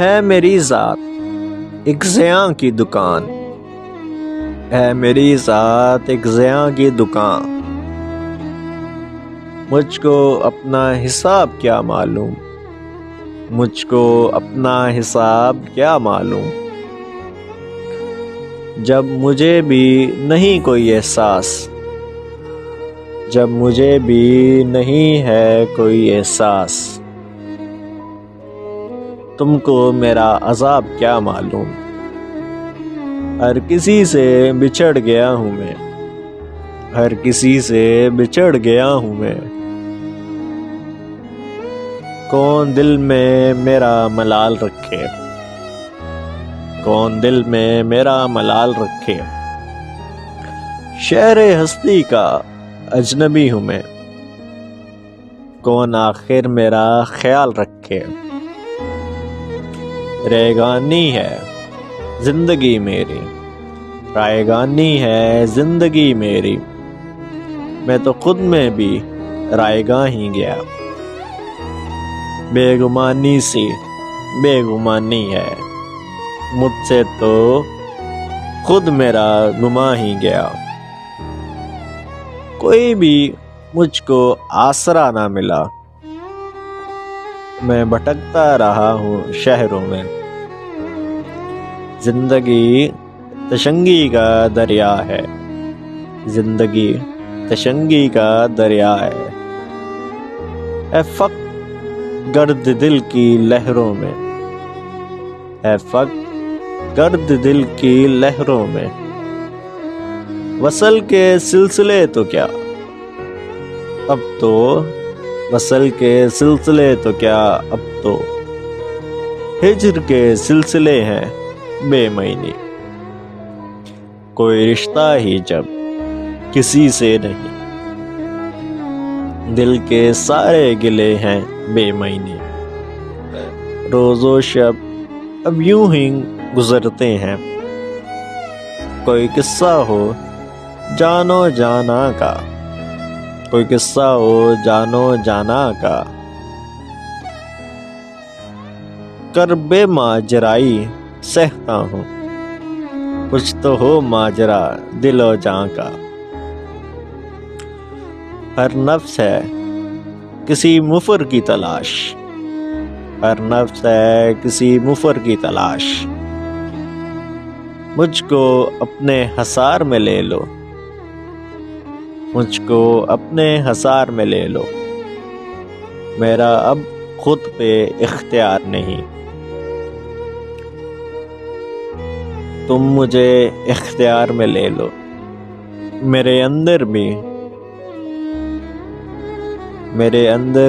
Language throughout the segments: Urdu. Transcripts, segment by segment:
ہے میری ذات ایک زیاں کی دکان، ہے میری ذات ایک زیاں کی دکان، مجھ کو اپنا حساب کیا معلوم، مجھ کو اپنا حساب کیا معلوم، جب مجھے بھی نہیں کوئی احساس، جب مجھے بھی نہیں ہے کوئی احساس، تم کو میرا عذاب کیا معلوم، ہر کسی سے بچھڑ گیا ہوں میں، ہر کسی سے بچھڑ گیا ہوں میں، کون دل میں میرا ملال رکھے، کون دل میں میرا ملال رکھے، شہر ہستی کا اجنبی ہوں میں، کون آخر میرا خیال رکھے، ریگانی ہے زندگی میری، رائیگانی ہے زندگی میری، میں تو خود میں بھی رائیگاں ہی گیا، بے گمانی سی بے گمانی ہے، مجھ سے تو خود میرا گما ہی گیا، کوئی بھی مجھ کو آسرا نہ ملا، میں بھٹکتا رہا ہوں شہروں میں، زندگی تشنگی کا دریا ہے، زندگی تشنگی کا دریا ہے، اے فقر گرد دل کی لہروں میں، اے فقر گرد دل کی لہروں میں، وصل کے سلسلے تو کیا اب تو، وصل کے سلسلے تو کیا اب تو، ہجر کے سلسلے ہیں بے معنی، کوئی رشتہ ہی جب کسی سے نہیں، دل کے سارے گلے ہیں بے معنی، روز و شب اب یوں ہی گزرتے ہیں، کوئی قصہ ہو جانو جانا کا، کوئی قصہ ہو جانو جانا کا، کرب ماجرائی سہتا ہوں، کچھ تو ہو ماجرا دل و جاں کا، ہر نفس ہے کسی مفر کی تلاش، ہر نفس ہے کسی مفر کی تلاش، مجھ کو اپنے حصار میں لے لو، مجھ کو اپنے حصار میں لے لو، میرا اب خود پہ اختیار نہیں، تم مجھے اختیار میں لے لو، میرے اندر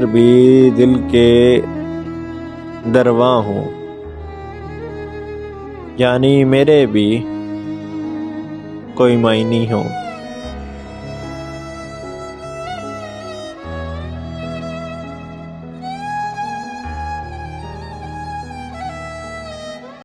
بھی دل کے درواں ہوں، یعنی میرے بھی کوئی معنی ہوں۔